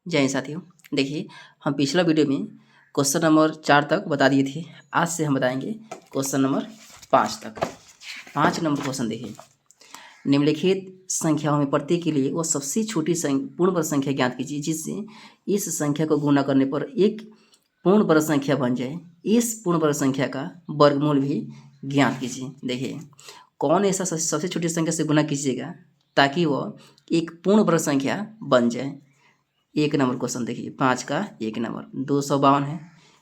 जय हिंद साथियों। देखिए, हम पिछला वीडियो में क्वेश्चन नंबर 4 तक बता दिए थे। आज से हम बताएंगे क्वेश्चन नंबर 5 तक। 5 नंबर क्वेश्चन देखिए, निम्नलिखित संख्याओं में प्रत्येक के लिए वो सबसे छोटी पूर्ण वर्ग संख्या ज्ञात कीजिए जिससे इस संख्या को गुणा करने पर एक पूर्ण वर्ग संख्या बन जाए। इस पूर्ण वर्ग संख्या का वर्गमूल भी ज्ञात कीजिए। देखिए, कौन ऐसा सबसे छोटी संख्या से गुणा कीजिएगा ताकि वह एक पूर्ण वर्ग संख्या बन जाए। 1 नंबर क्वेश्चन देखिए, 5 का 1 नंबर 252 है।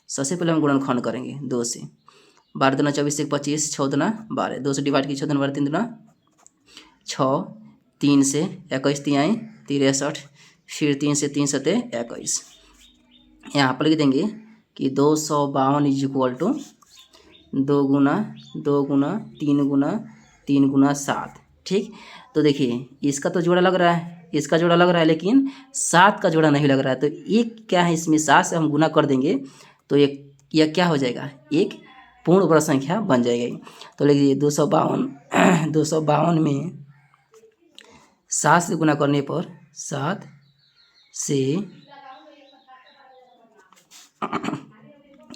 सबसे पहले हम गुणनखंड करेंगे 2 से। 12 दूना 24 से 25, 6 दूना 12, 2 से डिवाइड की 6 दूना 12, 3 दूना 6, 3 से 21 तिहाई 63, फिर 3 से 3 सते 21। यहाँ पर लिख देंगे कि 252 इज इक्वल टू 2 गुना 2 गुना 3 गुना 3 गुना 7। ठीक, तो देखिए इसका तो जोड़ा लग रहा है, इसका जोड़ा लग रहा है, लेकिन 7 का जोड़ा नहीं लग रहा है। तो एक क्या है, इसमें 7 से हम गुना कर देंगे तो यह क्या हो जाएगा, एक पूर्ण वर्ग संख्या बन जाएगी। तो लिखिए 252 में 7 से गुना करने पर 7 से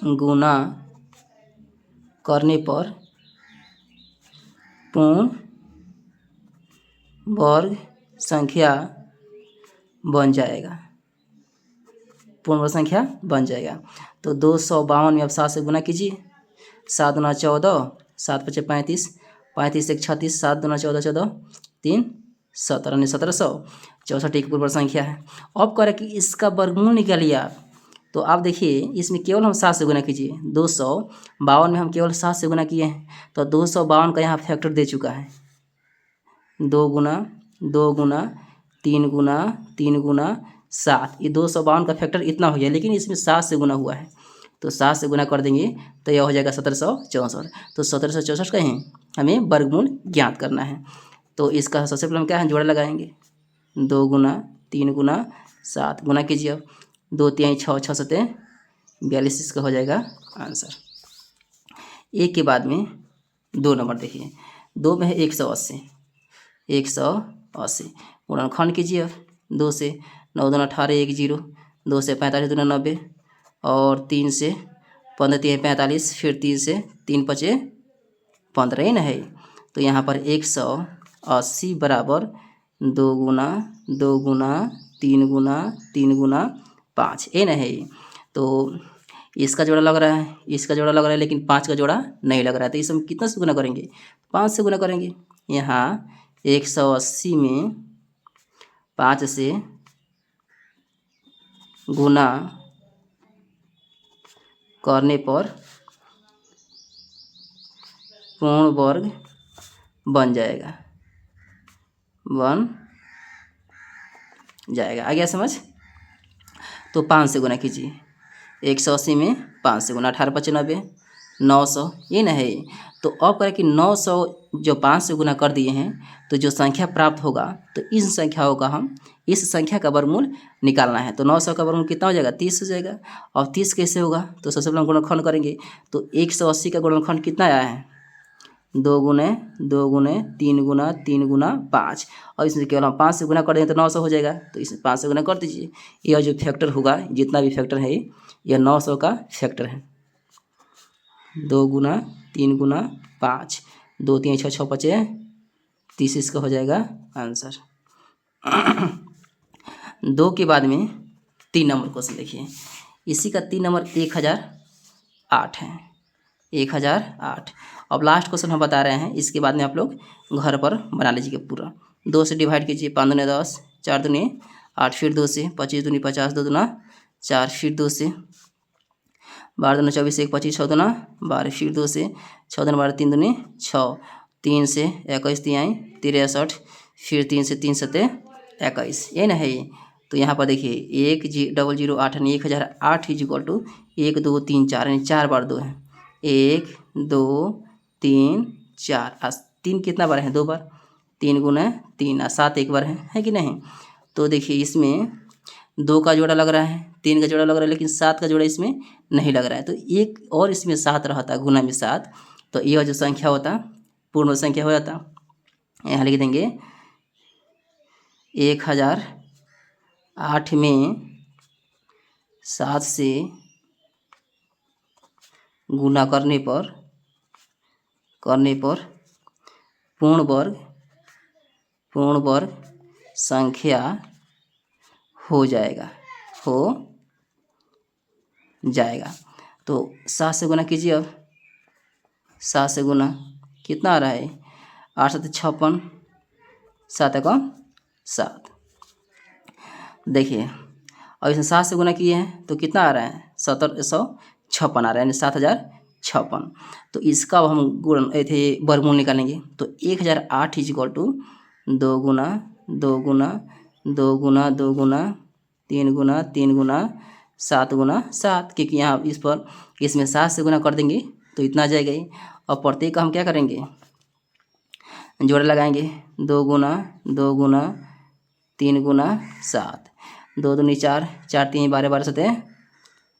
गुना करने पर पूर्ण वर्ग संख्या बन जाएगा, पूर्ण वर्ग संख्या बन जाएगा। तो 252 में अब 7 से गुना कीजिए। 7 दूना 14, 7 पचे 35, 35 एक 36, 7 दूना 14, 14 3 17, 1764 एक पूर्ण वर्ग संख्या है। अब कह रहे कि इसका वर्गमूल निकालिए आप। तो आप देखिए इसमें केवल हम 7 से गुना कीजिए। 252 में हम केवल 7 से गुना किए हैं, तो 252 का यहाँ फैक्टर दे चुका है। 2 गुना 2 गुना 3 गुना 3 गुना 7, ये 252 का फैक्टर इतना हो गया, लेकिन इसमें 7 से गुना हुआ है। तो 7 से गुना कर देंगे तो यह हो जाएगा 1764। तो 1764 का ही हमें वर्गमूल ज्ञात करना है। तो इसका सबसे पहले हम क्या है, जोड़ा लगाएंगे। 2 गुना 3 गुना 7 गुना कीजिए। अब 2 तिहाई 6, 6 सते 42, इसका हो जाएगा आंसर। एक के बाद में 2 नंबर देखिए, 2 में है 180, 180 गुणनखंड कीजिए। अब 2 से 9 दूना 18, 1 0, 2 से 45 दूना 90, और 3 से 15 तिहाई 45, फिर 3 से 3 पचे 15 ही न है। तो यहाँ पर 180 बराबर 2 गुना 2 गुना 3 गुना 3 गुना 5 ये न है। तो इसका जोड़ा लग रहा है, इसका जोड़ा लग रहा है, लेकिन 5 का जोड़ा नहीं लग रहा है। तो इसे हम कितना से गुना करेंगे, 5 से गुना करेंगे। यहाँ 180 में 5 से गुना करने पर पूर्ण वर्ग बन जाएगा, आ गया समझ। तो 5 से गुना कीजिए। 180 में 5 से गुना, 18 पचे 90, 900 ये न है। तो अब करें कि 900 जो 5 से गुना कर दिए हैं, तो जो संख्या प्राप्त होगा, तो इन संख्याओं का हम इस संख्या का वर्गमूल निकालना है। तो 900 का वर्गमूल कितना हो जाएगा, 30 हो जाएगा। और 30 कैसे होगा, तो सबसे पहले हम गुणनखंड करेंगे। तो 180 का गुणनखंड कितना आया है, 2 गुने 2 गुने 3 गुना 3 गुना 5, और इसमें केवल हम 5 से गुना कर देंगे तो 900 हो जाएगा। तो इसमें 5 से गुना कर दीजिए। यह जो फैक्टर होगा, जितना भी फैक्टर है, यह 900 का फैक्टर है। 2 गुना 3 गुना 5, 2 3 6 6 पचे 30, इसका हो जाएगा आंसर। 2 के बाद में 3 नंबर क्वेश्चन देखिए, इसी का 3 नंबर 1008 है, 1008। अब लास्ट क्वेश्चन हम बता रहे हैं, इसके बाद में आप लोग घर पर बना लीजिए पूरा। 2 से डिवाइड कीजिए, 5 दूनी 10, 4 दूनी 8, फिर 2 से 25 दूनी 50, 2 दूना 4, फिर 2 से 12 दूना 24, 1 25, 6 दूना 12, फिर 2 से 6 दूना 12, 3 दूनी 6, 3 से 21 तिहाई 63, फिर 3 से 3 सते 21 ये ना है। तो यहाँ पर देखिए 1008 यानी 1008 इज इक्वल टू 1 2 3 4 यानी 4 बार 2 है। 1 2 3 4, 3 कितना बार है, 2 बार, 3 गुना 3, 7 एक बार है कि नहीं। तो देखिए इसमें 2 का जोड़ा लग रहा है, 3 का जोड़ा लग रहा है, लेकिन 7 का जोड़ा इसमें नहीं लग रहा है। तो एक और इसमें 7 रहता, गुना में 7, तो यह जो संख्या होता पूर्ण संख्या हो जाता। यहाँ लिख देंगे 1008 में 7 से गुना करने पर पूर्ण वर्ग संख्या हो जाएगा। तो 7 से गुना कीजिए। अब 7 से गुना कितना आ रहा है? 8 7 56, 7 एकम 7। देखिए अब इसमें 7 से गुना किए हैं तो कितना आ रहा है? 1756 आ रहा है, यानी 7056। तो इसका अब हम गुण थे वर्गमूल निकालेंगे। तो 1008 इक्वल टू 2 गुना 2 गुना 2 गुना 2 गुना 3 गुना 3 गुना 7 गुना 7, क्योंकि यहाँ इस पर इसमें 7 से गुना कर देंगे तो इतना आ जाएगा ही। और प्रत्येक का हम क्या करेंगे? जोड़ा लगाएंगे। 2 गुना 2 गुना 3 गुना 7, 2 दूनी 4, 4 3 12 12 7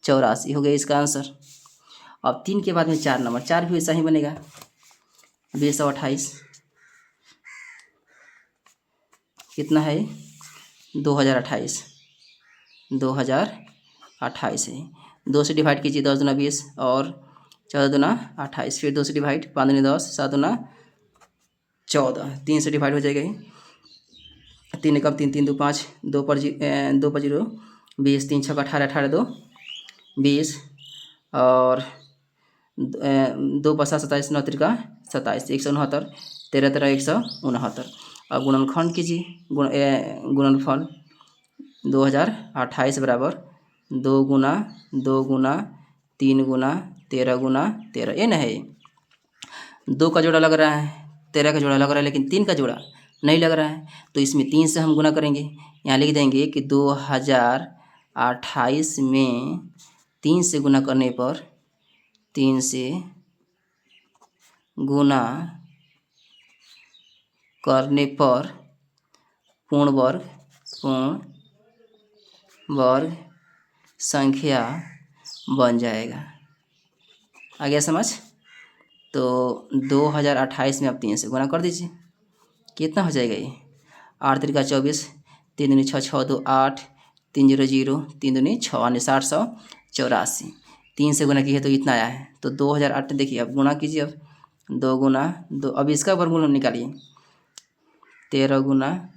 84 हो गया इसका आंसर। अब 3 के बाद में 4 नंबर, 4 भी वैसा ही बनेगा। 2028 कितना है? 2028 है। 2 से डिवाइड कीजिए। 10 दूना 20 और 14 दूना 28, फिर 2 से डिवाइड, 5 दूनी 10, 7 दूना 14, 3 से डिवाइड हो जाएगा ही। 3 एकम 3 3 2 5, 2 पर 0 20, 3 6 18, 18 2 20 और 2 पर 7 27, 9 3 27, 169, 13 13 169। अब गुणनखंड कीजिए। गुणनफल 2028 बराबर 2 गुना 2 गुना 3 गुना 13 गुना 13, ये ना है। 2 का जोड़ा लग रहा है, 13 का जोड़ा लग रहा है, लेकिन 3 का जोड़ा नहीं लग रहा है। तो इसमें 3 से हम गुना करेंगे। यहाँ लिख देंगे कि 2028 में 3 से गुना करने पर 3 से गुना करने पर पूर्ण वर्ग संख्या बन जाएगा। आ गया समझ? तो 2028 में आप 3 से गुना कर दीजिए। कितना हो जाएगा ये? 8 3 24, 3 दूनी 6 6 2 8, 3 0 0, 3 दूनी 6, यानी 784। 3 से गुना किए तो इतना आया है। तो 2008 देखिए, अब गुना कीजिए। अब 2 गुना 2, अब इसका वर्गमूल हम निकालिए। 13 गुना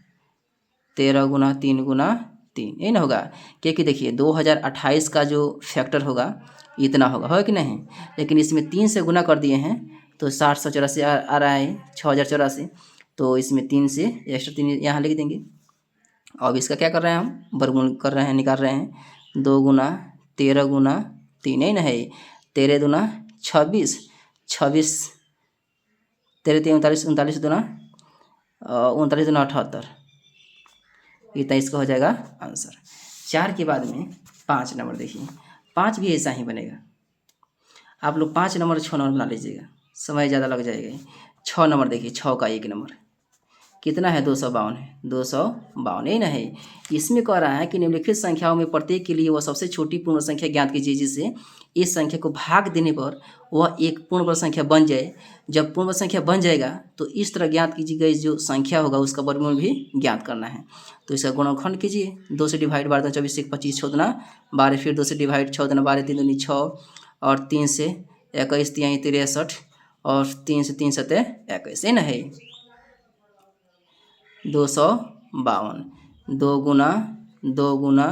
3 गुना 3, ये ना होगा, क्योंकि देखिए 2028 का जो फैक्टर होगा इतना होगा कि नहीं। लेकिन इसमें 3 से गुना कर दिए हैं तो 784 आ रहा है, 6084। तो इसमें 3 से एक्स्ट्रा 3 यहाँ लिख देंगे। अब इसका क्या कर रहे हैं हम? वर्गमूल कर रहे हैं, निकाल रहे हैं। 2 गुना 13 गुना 3, ही ना है। 13 दूना 26, 26 13 3 39, 39 दूना 39 दूना 78, इतना इसका हो जाएगा आंसर। 4 के बाद में 5 नंबर देखिए। 5 भी ऐसा ही बनेगा। आप लोग 5 नंबर 6 नंबर बना लीजिएगा, समय ज़्यादा लग जाएगा। 6 नंबर देखिए, 6 का 1 नंबर कितना है? 252 है। 252 ही ना है। इसमें कह रहा है कि निम्नलिखित संख्याओं में प्रत्येक के लिए वह सबसे छोटी पूर्ण संख्या ज्ञात कीजिए जिससे इस संख्या को भाग देने पर वह एक पूर्ण वर्ग संख्या बन जाए। जब पूर्ण वर्ग संख्या बन जाएगा तो इस तरह ज्ञात कीजिए गई जो संख्या होगा उसका वर्गमूल भी ज्ञात करना है। तो इसका गुणनखंड कीजिए। 2 से डिवाइड 12 24 1 25, 6 दूना 12, फिर 2 से डिवाइड 6 दूना 12, 3 दूनी 6 और 3 से 21 3 63 और 3 से 3 7 21, है ना है। 252, 2 गुना 2 गुना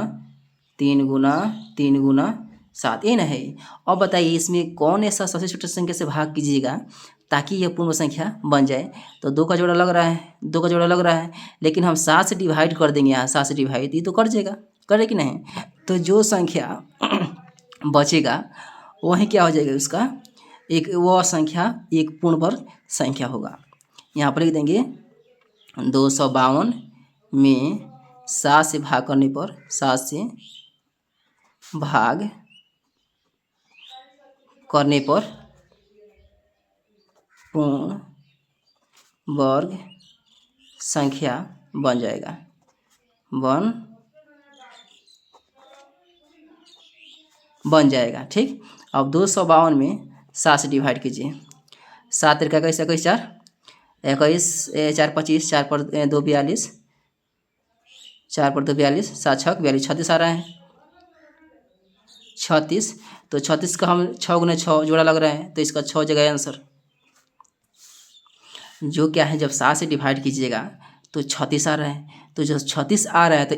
3 गुना 3 गुना 7, ये ना है। अब बताइए इसमें कौन ऐसा सबसे छोटी संख्या से भाग कीजिएगा ताकि यह पूर्ण संख्या बन जाए। तो 2 का जोड़ा लग रहा है, 2 का जोड़ा लग रहा है, लेकिन हम 7 से डिवाइड कर देंगे। यहाँ 7 से डिवाइड ये तो कर जाएगा, करे कि नहीं। तो जो संख्या बचेगा वही क्या हो जाएगा उसका, एक वह संख्या एक पूर्ण वर्ग संख्या होगा। यहाँ पर लिख देंगे 252 में 7 से भाग करने पर, 7 से भाग करने पर पूर्ण वर्ग संख्या बन जाएगा, बन जाएगा। ठीक। अब 252 में 7 से डिवाइड कीजिए। 7 का 21 21 4 21 4 25, 4 पर 2 42, 4 पर 2 42, 7 6 42 36 आ रहा है। 36। तो 36 का हम 6 × 6 जोड़ा लग रहा है, तो इसका 6 जगह आंसर। जो क्या है, जब 7 से डिवाइड कीजिएगा तो 36 आ रहा है। तो जब 36 आ रहा है तो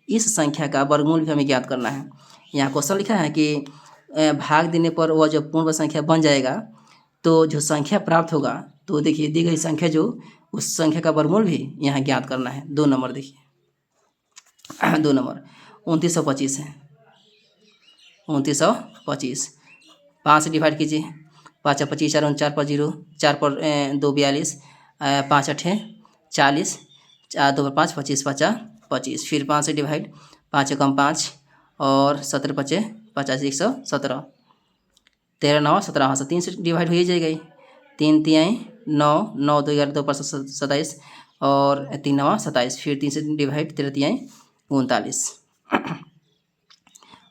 इस संख्या का वर्गमूल भी हमें ज्ञात करना है। यहाँ क्वेश्चन लिखा है कि भाग देने पर वह जब पूर्ण संख्या बन जाएगा तो जो संख्या प्राप्त होगा, तो देखिए दी गई संख्या जो उस संख्या का वर्गमूल भी यहाँ ज्ञात करना है। 2 नंबर देखिए 2 नंबर 2925 है। 2925 5 से डिवाइड कीजिए। 5 25 4 4 0 4 पर 2 42 5 8 40 4 2 5 25 5 25 फिर 5 से डिवाइड 5 कम 5 और 17 5 50 117 13 9 17 हाँ 3 से डिवाइड हो ही जाएगा ही। 3 3 9 9 2 11 2 5 27 और 3 9 27 फिर 3 से डिवाइड 13 3 39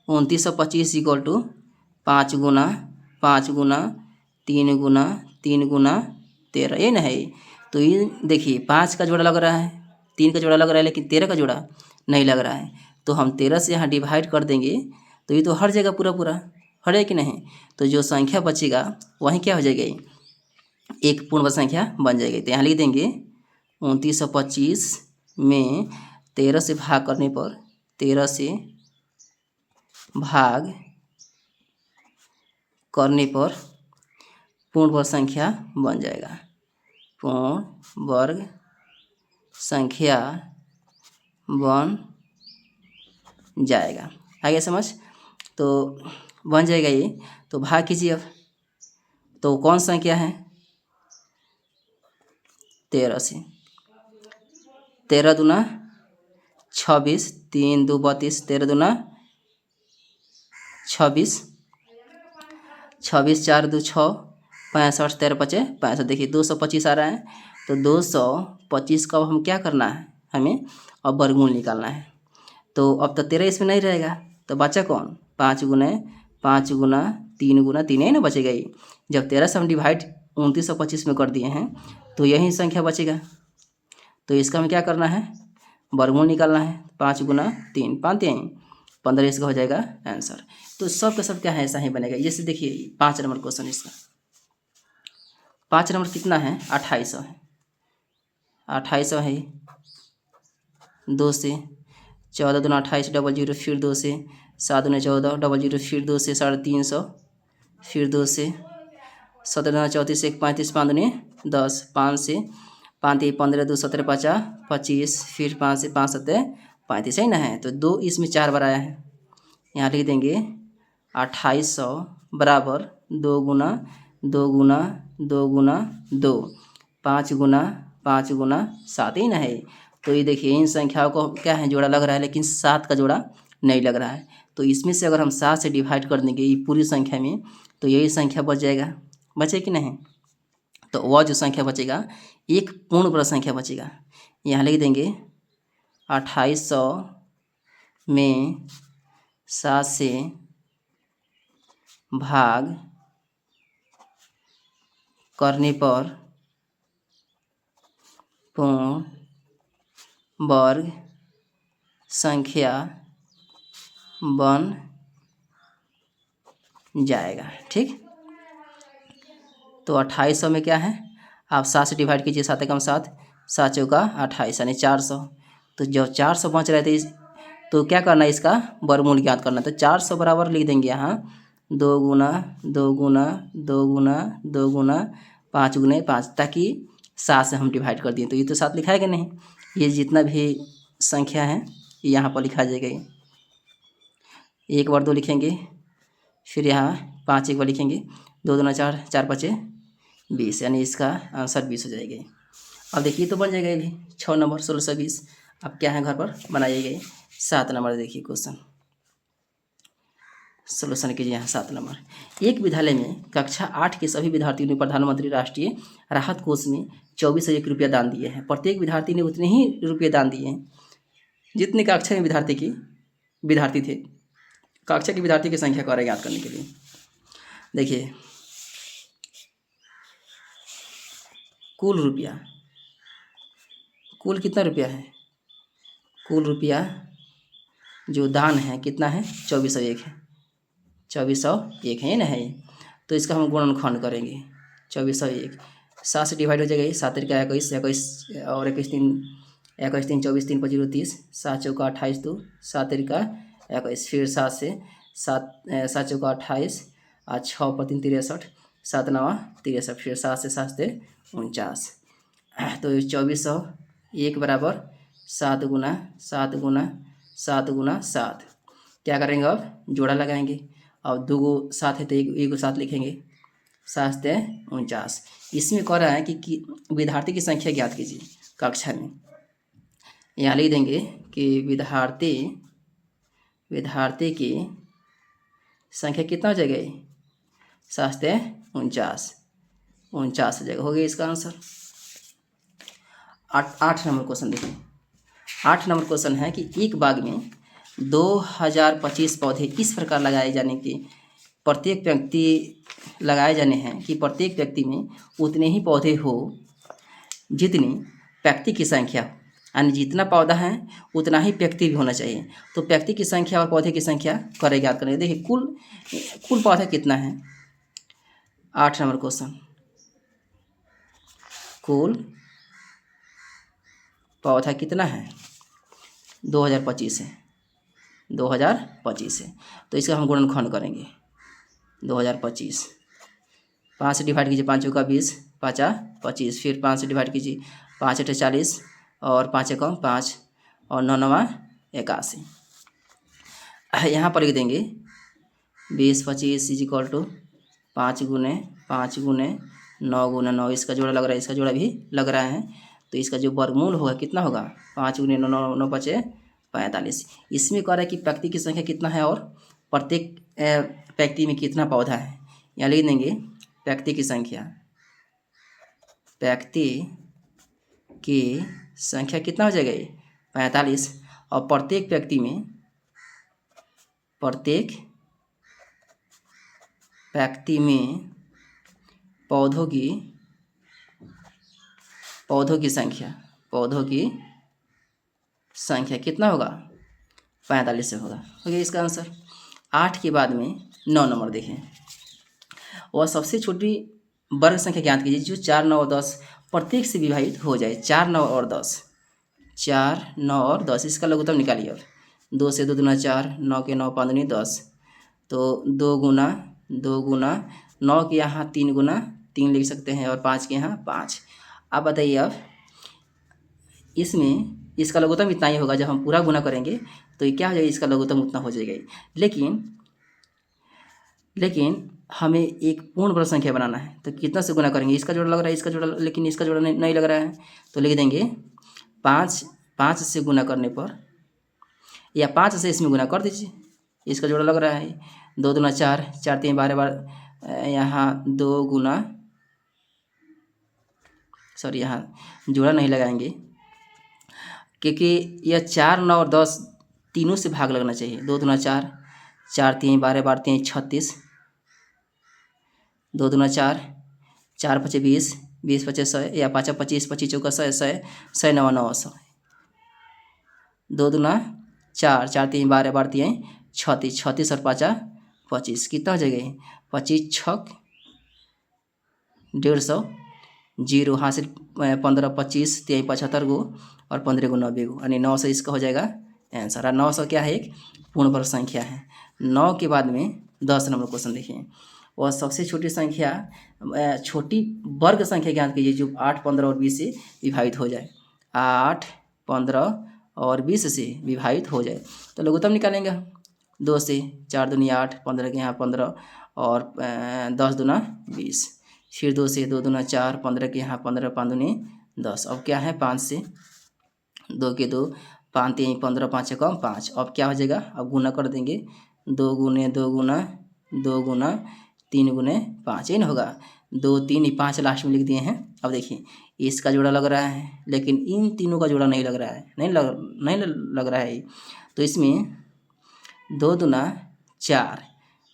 2925 इक्वल टू 5 गुना 5 गुना 3 गुना 3 गुना 13, ये ना है। तो ये देखिए 5 का जोड़ा लग रहा है, 3 का जोड़ा लग रहा है, लेकिन 13 का जोड़ा नहीं लग रहा है। तो हम 13 से यहाँ डिवाइड कर देंगे तो ये तो हर जगह पूरा पूरा हर है कि नहीं। तो जो संख्या बचेगा वहीं क्या हो जाएगा, एक पूर्ण संख्या बन जाएगी। तो यहाँ लिख देंगे 2925 में 13 से भाग करने पर 13 से भाग करने पर पूर्ण वर्ग संख्या बन जाएगा। पूर्ण वर्ग संख्या बन जाएगा। आगे समझ, तो बन जाएगा ये। तो भाग कीजिए अब। तो कौन संख्या है, 13 से। 13 दूना 26, 3 2 32, 13 दूना 26, 26 4 2 6 65 13 5 65। देखिए 225 आ रहा है। तो 225 का अब हम क्या करना है, हमें अब वर्गमूल निकालना है। तो अब तो 13 इसमें नहीं रहेगा, तो बचा कौन, 5 गुना 5 गुना 3 गुना 3 है ना बचेगा ही। जब 13 से हम डिवाइड 2925 में कर दिए हैं तो यही संख्या बचेगा। तो इसका हमें क्या करना है, वर्गमूल निकालना है। 5 गुना 3 5 3 15, इसका हो जाएगा आंसर। तो सब का सब क्या है, ऐसा ही बनेगा। जैसे देखिए 5 नंबर क्वेश्चन, इसका 5 नंबर कितना है, 2800 है। 2800 है 2 से। 14 दूना 28 डबल 0 फिर 2 से। 7 दूना 14 डबल 0 फिर 2 से 350 फिर 2 से। 17 दूना 34 1 35 5 दूनी 10 5 से। 5 3 15 2 17 5 25 फिर 5 से 5 7 35 है ना है। तो 2 इसमें 4 बार आया है। यहाँ लिख देंगे 2800 बराबर 2 गुना 2 गुना 2 गुना 2 5 गुना 5 गुना 7 ही ना है। तो ये देखिए इन संख्याओं को क्या है, जोड़ा लग रहा है, लेकिन 7 का जोड़ा नहीं लग रहा है। तो इसमें से अगर हम 7 से डिवाइड कर देंगे ये पूरी संख्या में, तो यही संख्या बच जाएगा। बचे कि नहीं, तो वह जो संख्या बचेगा एक पूर्ण वर्ग संख्या बचेगा। यहाँ लिख देंगे 2800 में 7 से भाग करने पर पूर्ण वर्ग संख्या बन जाएगा। ठीक, तो 2800 में क्या है, आप 7 से डिवाइड कीजिए। 7 एकम 7, 7 चौका 28 यानी 400। तो जब 400 बच रहे थे तो क्या करना है, इसका वर्गमूल ज्ञात करना। तो 400 बराबर लिख देंगे यहाँ 2 गुना 2 गुना 2 गुना 2 गुना 5 गुने 5, ताकि 7 से हम डिवाइड कर दिए। तो ये तो 7 लिखा है कि नहीं, ये जितना भी संख्या है यहाँ पर लिखा जाएगा। ये 1 बार 2 लिखेंगे, फिर यहाँ 5 एक बार लिखेंगे। 2 दूना 4 4 5 20, यानी इसका आंसर 20 हो जाएगा। अब देखिए तो बन जाएगा ये भी 6 नंबर 1620। अब क्या है, घर पर बनाइएगा। 7 नंबर देखिए क्वेश्चन, सोल्यूशन कीजिए। यहाँ 7 नंबर, एक विद्यालय में कक्षा 8 के सभी विद्यार्थियों ने प्रधानमंत्री राष्ट्रीय राहत कोष में 24,000 रुपया दान दिए हैं। प्रत्येक विद्यार्थी ने उतने ही रुपये दान दिए हैं जितने कक्षा में विद्यार्थी थे। कक्षा के विद्यार्थी की संख्या कार्य ज्ञात करने के लिए देखिए कुल रुपया, कुल कितना रुपया है, कुल रुपया जो दान है कितना है, 2401 है। 2401 है ना है। तो इसका हम गुणनखंड करेंगे 2401, 7 से डिवाइड हो जाएगा ये, 7 का 21, 21 और 21 3, 21 3 24 3 25 30, 7 चौका 28 2, 7 का 21, फिर 7 से 7 चौका 28 और 6 पर 3 63, 7 9 63, फिर 7 से 7 से 49। तो 2401 बराबर 7 गुना 7 गुना 7 गुना 7। क्या करेंगे अब जोड़ा लगाएंगे। अब 2 गो 7 है तो एक गो 7 लिखेंगे, 7 से 49। इसमें कह रहा है कि विद्यार्थी की संख्या ज्ञात कीजिए कक्षा में। यहाँ लिख देंगे कि विद्यार्थी की संख्या कितना हो जाएगा, 7 से 49 हो जाएगा। हो गया इसका आंसर। 8 नंबर क्वेश्चन देखिए। 8 नंबर क्वेश्चन है कि एक बाग में 2025 पौधे इस प्रकार लगाए जाने हैं कि प्रत्येक व्यक्ति में उतने ही पौधे हो जितनी व्यक्ति की संख्या, यानी जितना पौधा है उतना ही व्यक्ति भी होना चाहिए। तो व्यक्ति की संख्या और पौधे की संख्या करे ज्ञात करेंगे। देखिए कुल पौधा कितना है। 8 नंबर क्वेश्चन, कुल पौधा कितना है, 2025 है, 2025 है। तो इसका हम गुणनखंड करेंगे 2025, 5 से डिवाइड कीजिए, 5 चौका 20, 5 25, फिर 5 से डिवाइड कीजिए, 5 8 40 और 5 एकम 5 और 9 9 81। यहाँ पर लिख देंगे 20 25 इज इक्वल टू 5 गुने 5 गुने 9 गुना 9। इसका जोड़ा लग रहा है, इसका जोड़ा भी लग रहा है। तो इसका जो वर्गमूल होगा कितना होगा, 5 गुने 9 9 9 5 45। इसमें कह रहा है कि व्यक्ति की संख्या कितना है और प्रत्येक व्यक्ति में कितना पौधा है। यहाँ लिख देंगे व्यक्ति की संख्या कितना हो जाएगा, 45, और प्रत्येक व्यक्ति में पौधों की संख्या कितना होगा, 45 से होगा। हो गया इसका आंसर। 8 के बाद में 9 नंबर देखें। वह सबसे छोटी वर्ग संख्या ज्ञात कीजिए जो 4 9 और 10 प्रत्येक से विभाजित हो जाए। 4 9 और 10, 4 9 और 10, इसका लघुत्तम निकालिए। अब 2 से 2 दूना 4, 9 के 9 5 दूनी 10, तो 2 गुना 9 के यहाँ 3 गुना 3 लिख सकते हैं और 5 के यहाँ 5। अब बताइए, अब इसमें इसका लघुत्तम इतना ही होगा। जब हम पूरा गुना करेंगे तो ये क्या हो जाएगा, इसका लघुत्तम उतना हो जाएगा। लेकिन हमें एक पूर्ण वर्ग संख्या बनाना है तो कितना से गुना करेंगे, इसका जोड़ा लग रहा है, इसका जोड़ा, लेकिन इसका जोड़ा नहीं लग रहा है। तो लिख देंगे 5 से गुना करने पर, या 5 से इसमें गुना कर दीजिए, इसका जोड़ा लग रहा है। 2 दूना 4, 4 3 12 बार, यहाँ 2 गुना, सॉरी यहाँ जोड़ा नहीं लगाएंगे क्योंकि यह 4 9 और 10 तीनों से भाग लगना चाहिए। 2 दूना 4, 4 3 12 बार 3 36, 2 दूना 4, 4 5 20, 20 5 100, या 5 25, 25 चौका 100, 100 9 100। 2 दूना 4, 4 3 12 बार 3 36, 36 और 5 25, कितना हो जाएगा, 25 छक 150, 0 हासिल 15 25 3 75 गो और 15 गो 90 गो, यानी 900 इसका हो जाएगा आंसर। 900 क्या है, एक पूर्ण वर्ग संख्या है। 9 के बाद में 10 नंबर क्वेश्चन देखिए। वह सबसे छोटी छोटी वर्ग संख्या ज्ञात कीजिए जो 8 15 और 20 से विभाजित हो जाए। 8 15 और 20 से विभाजित हो जाए तो लघुत्तम निकालेंगे हम। 2 से 4 दूनी 8, 15 के यहाँ 15 और 10 दूना 20, फिर 2 से 2 दूना 4, 15 के यहाँ 15, 5 दूनी 10। अब क्या है, 5 से 2 के 2, 5 3 15, 5 कम 5। अब क्या हो जाएगा, अब गुना कर देंगे। 2 गुने 2 गुना 2 गुना 3 गुने 5, ये ना होगा। 2 3 5 लास्ट में लिख दिए हैं। अब देखिए इसका जोड़ा लग रहा है, लेकिन इन तीनों का जोड़ा नहीं लग रहा है, नहीं लग रहा है। तो इसमें 2 दूना 4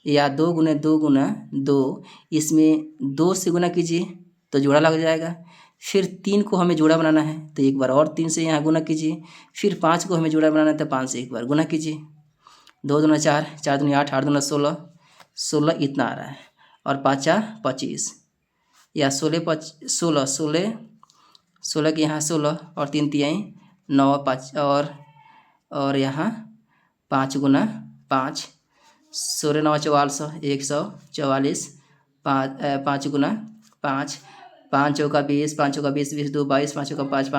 या 2 गुने 2 गुना 2, इसमें 2 से गुना कीजिए तो जोड़ा लग जाएगा। फिर 3 को हमें जोड़ा बनाना है तो एक बार और 3 से यहाँ गुना कीजिए। फिर 5 को हमें जोड़ा बनाना है तो 5 से एक बार गुना कीजिए। 2 दूना 4, 4 दूनी 8, 8 दूना 16, 16 इतना आ रहा है, और 5 25, या 16 के यहाँ 16 और 3 तिहाई 9 5, और यहाँ 5 गुना 5, 16 9 44 144, 5 गुना 5, 5 चौका 20, 5 चौका 20 20 2 22, 5 चौका 5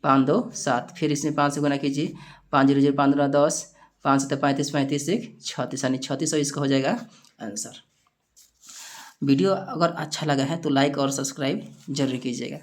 5 2 7, फिर इसमें 5 से गुना कीजिए, 5 0 0 5 10, 5 7 35 35 1 36, यानी 3600 इसका हो जाएगा आंसर। वीडियो अगर अच्छा लगा है तो लाइक और सब्सक्राइब जरूर कीजिएगा।